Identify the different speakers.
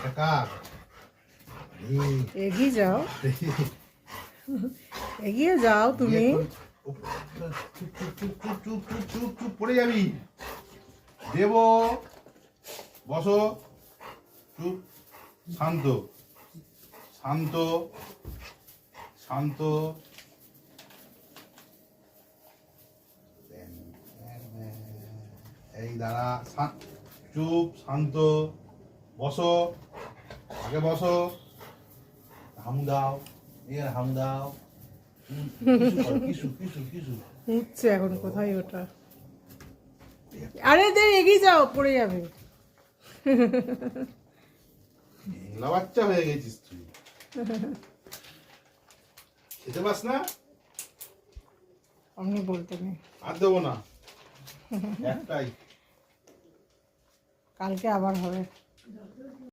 Speaker 1: কাকা
Speaker 2: এগিয়ে যাও, এগিয়ে যাও তুমি।
Speaker 1: চুপ চুপ চুপ চুপ চুপ চুপ চুপ চুপ পড়ে যাবি। দেব বসো, চুপ, শান্ত শান্ত শান্ত। এই দাঁড়া, চুপ শান্ত, বসো, আগে বসো, হাম দাও, হাম দাও। কিসু কিসু কিসু
Speaker 2: উঠছে এখন, কোথায় ওটা? আরে এগিয়ে যাও, পড়ে যাবে।
Speaker 1: বাচ্চা হয়ে গেছিস তুই, খেতে পাস না?
Speaker 2: আপনি বলতে নেই,
Speaker 1: আর দেবো না, একটাই।
Speaker 2: কালকে আবার হবে।